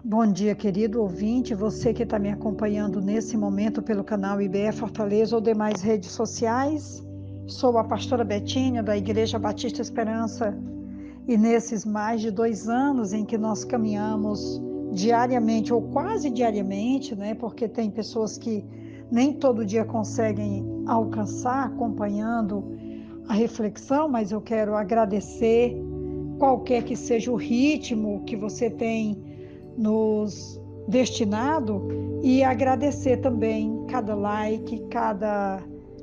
Bom dia, querido ouvinte, você que está me acompanhando nesse momento pelo canal IBE Fortaleza ou demais redes sociais. Sou a pastora Betinha, da Igreja Batista Esperança, e nesses mais de 2 anos em que nós caminhamos diariamente, ou quase diariamente, né, porque tem pessoas que nem todo dia conseguem alcançar acompanhando a reflexão, mas eu quero agradecer, qualquer que seja o ritmo que você tem nos destinado, e agradecer também cada like, cada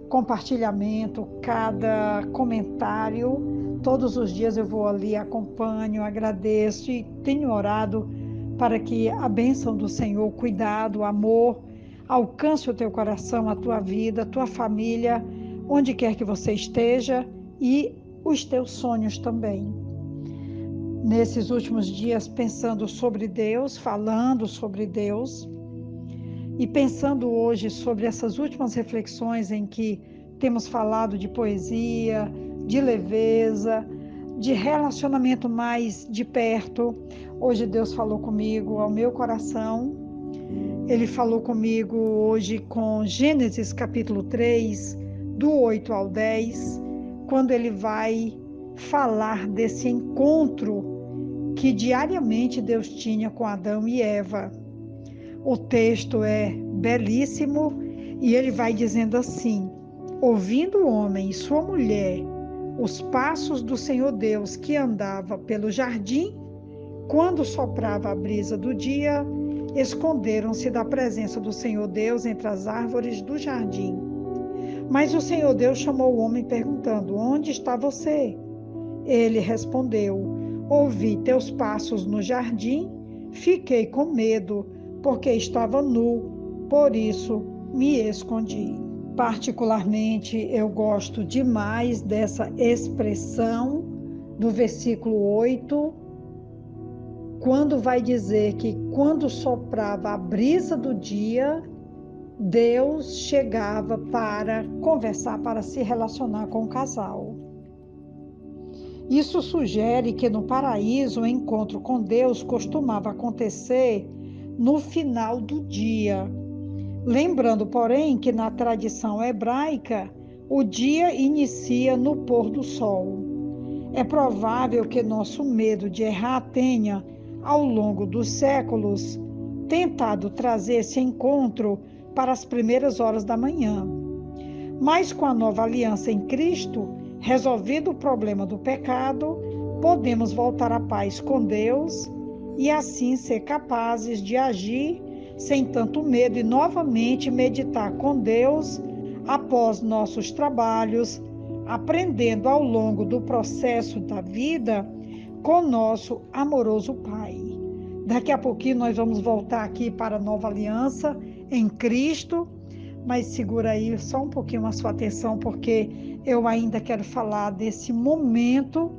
compartilhamento, cada comentário. Todos os dias eu vou ali, acompanho, agradeço e tenho orado para que a bênção do Senhor, o cuidado, o amor, alcance o teu coração, a tua vida, a tua família, onde quer que você esteja, e os teus sonhos também. Nesses últimos dias, pensando sobre Deus, falando sobre Deus, e pensando hoje sobre essas últimas reflexões em que temos falado de poesia, de leveza, de relacionamento mais de perto. Hoje Deus falou comigo ao meu coração. Ele falou comigo hoje com Gênesis capítulo 3, do 8 ao 10, quando ele vai falar desse encontro que diariamente Deus tinha com Adão e Eva. O texto é belíssimo e ele vai dizendo assim: ouvindo o homem e sua mulher os passos do Senhor Deus que andava pelo jardim, quando soprava a brisa do dia, esconderam-se da presença do Senhor Deus entre as árvores do jardim. Mas o Senhor Deus chamou o homem perguntando: onde está você? Ele respondeu: ouvi teus passos no jardim, fiquei com medo, porque estava nu, por isso me escondi. Particularmente, eu gosto demais dessa expressão do versículo 8, quando vai dizer que quando soprava a brisa do dia, Deus chegava para conversar, para se relacionar com o casal. Isso sugere que no paraíso o encontro com Deus costumava acontecer no final do dia. Lembrando, porém, que na tradição hebraica o dia inicia no pôr do sol. É provável que nosso medo de errar tenha, ao longo dos séculos, tentado trazer esse encontro para as primeiras horas da manhã. Mas com a nova aliança em Cristo, resolvido o problema do pecado, podemos voltar à paz com Deus e assim ser capazes de agir sem tanto medo e novamente meditar com Deus após nossos trabalhos, aprendendo ao longo do processo da vida com nosso amoroso Pai. Daqui a pouquinho nós vamos voltar aqui para a nova aliança em Cristo, mas segura aí só um pouquinho a sua atenção, porque eu ainda quero falar desse momento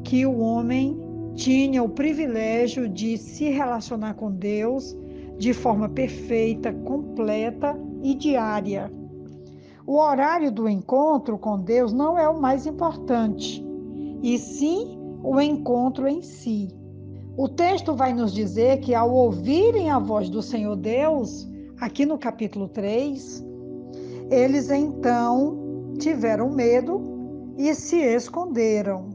que o homem tinha o privilégio de se relacionar com Deus de forma perfeita, completa e diária. O horário do encontro com Deus não é o mais importante, e sim o encontro em si. O texto vai nos dizer que ao ouvirem a voz do Senhor Deus, aqui no capítulo 3, eles então tiveram medo e se esconderam,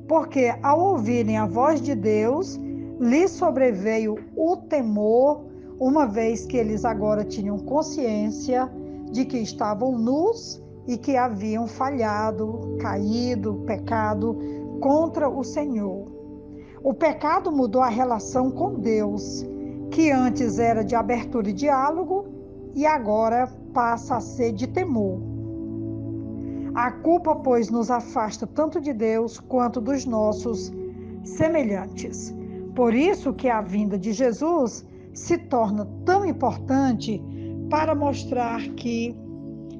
porque ao ouvirem a voz de Deus, lhes sobreveio o temor, uma vez que eles agora tinham consciência de que estavam nus e que haviam falhado, caído, pecado contra o Senhor. O pecado mudou a relação com Deus, que antes era de abertura e diálogo, e agora passa a ser de temor. A culpa, pois, nos afasta tanto de Deus quanto dos nossos semelhantes. Por isso que a vinda de Jesus se torna tão importante para mostrar que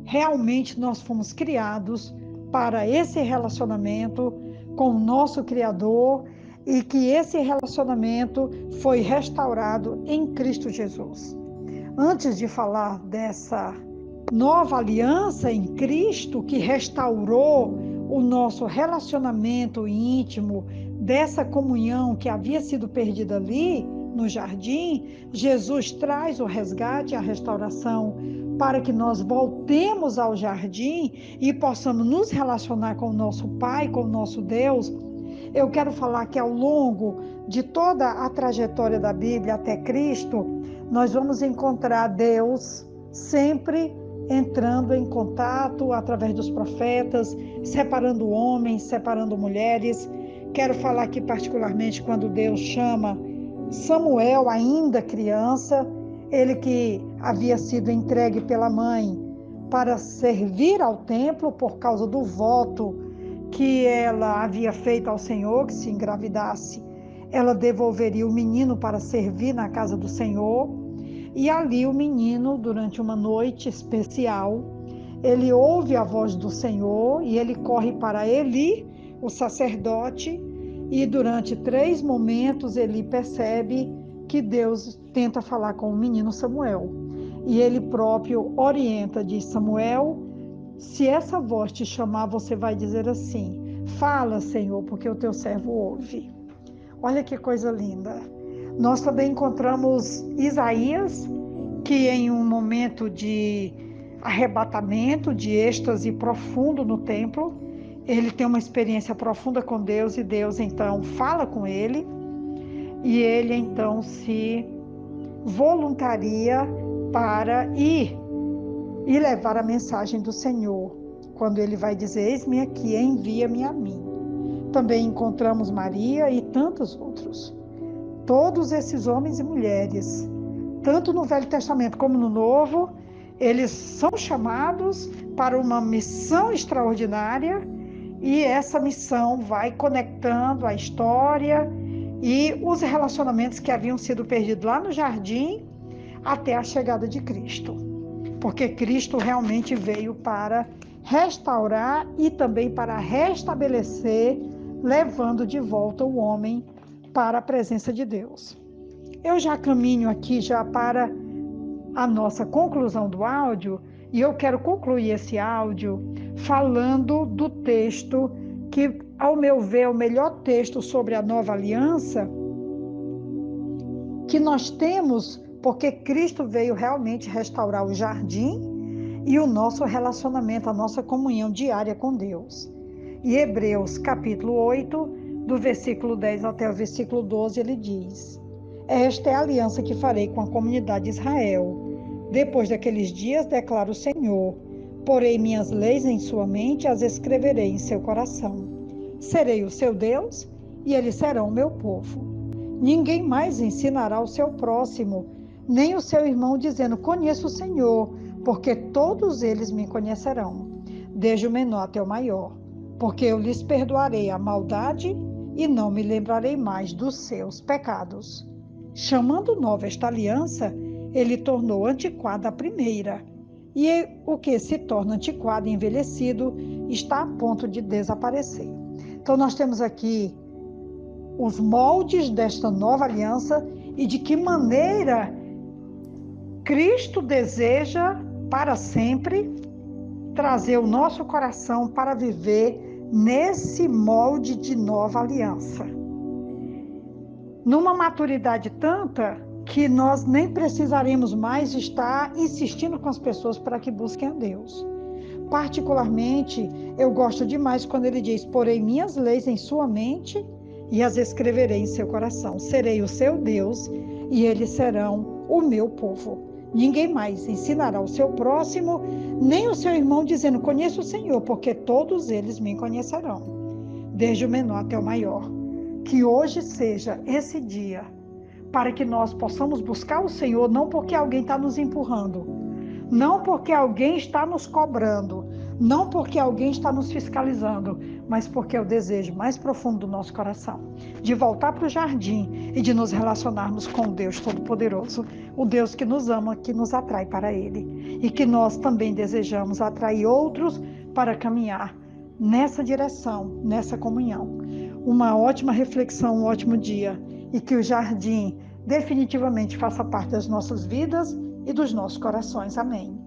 realmente nós fomos criados para esse relacionamento com o nosso Criador e que esse relacionamento foi restaurado em Cristo Jesus. Antes de falar dessa nova aliança em Cristo que restaurou o nosso relacionamento íntimo, dessa comunhão que havia sido perdida ali, no jardim, Jesus traz o resgate, a restauração, para que nós voltemos ao jardim e possamos nos relacionar com o nosso Pai, com o nosso Deus. Eu quero falar que ao longo de toda a trajetória da Bíblia até Cristo, nós vamos encontrar Deus sempre entrando em contato através dos profetas, separando homens, separando mulheres. Quero falar aqui particularmente quando Deus chama Samuel, ainda criança, ele que havia sido entregue pela mãe para servir ao templo por causa do voto que ela havia feito ao Senhor, que se engravidasse, ela devolveria o menino para servir na casa do Senhor. E ali o menino, durante uma noite especial, ele ouve a voz do Senhor e ele corre para Eli, o sacerdote, e durante 3 momentos ele percebe que Deus tenta falar com o menino Samuel. E ele próprio orienta, diz: Samuel, se essa voz te chamar, você vai dizer assim: fala, Senhor, porque o teu servo ouve. Olha que coisa linda. Nós também encontramos Isaías, que em um momento de arrebatamento, de êxtase profundo no templo, ele tem uma experiência profunda com Deus e Deus então fala com ele e ele então se voluntaria para ir e levar a mensagem do Senhor, quando ele vai dizer: eis-me aqui, envia-me a mim. Também encontramos Maria e tantos outros. Todos esses homens e mulheres, tanto no Velho Testamento como no Novo, eles são chamados para uma missão extraordinária e essa missão vai conectando a história e os relacionamentos que haviam sido perdidos lá no jardim até a chegada de Cristo. Porque Cristo realmente veio para restaurar e também para restabelecer, levando de volta o homem para a presença de Deus. Eu já caminho aqui já para a nossa conclusão do áudio e eu quero concluir esse áudio falando do texto que, ao meu ver, é o melhor texto sobre a nova aliança que nós temos, porque Cristo veio realmente restaurar o jardim e o nosso relacionamento, a nossa comunhão diária com Deus. E Hebreus capítulo 8, do versículo 10 até o versículo 12, ele diz: esta é a aliança que farei com a comunidade de Israel. Depois daqueles dias, declara o Senhor, porei minhas leis em sua mente, as escreverei em seu coração. Serei o seu Deus e eles serão o meu povo. Ninguém mais ensinará ao seu próximo, nem o seu irmão, dizendo: conheço o Senhor, porque todos eles me conhecerão, desde o menor até o maior, porque eu lhes perdoarei a maldade e não me lembrarei mais dos seus pecados. Chamando nova esta aliança, ele tornou antiquada a primeira, e o que se torna antiquado e envelhecido está a ponto de desaparecer. Então nós temos aqui os moldes desta nova aliança e de que maneira Cristo deseja para sempre trazer o nosso coração para viver nesse molde de nova aliança. Numa maturidade tanta que nós nem precisaremos mais estar insistindo com as pessoas para que busquem a Deus. Particularmente, eu gosto demais quando ele diz: porei minhas leis em sua mente e as escreverei em seu coração. Serei o seu Deus e eles serão o meu povo. Ninguém mais ensinará ao seu próximo, nem o seu irmão, dizendo: conheço o Senhor, porque todos eles me conhecerão, desde o menor até o maior. Que hoje seja esse dia para que nós possamos buscar o Senhor, não porque alguém está nos empurrando, não porque alguém está nos cobrando, não porque alguém está nos fiscalizando, mas porque é o desejo mais profundo do nosso coração, de voltar para o jardim e de nos relacionarmos com o Deus Todo-Poderoso, o Deus que nos ama, que nos atrai para Ele, e que nós também desejamos atrair outros para caminhar nessa direção, nessa comunhão. Uma ótima reflexão, um ótimo dia, e que o jardim definitivamente faça parte das nossas vidas e dos nossos corações. Amém.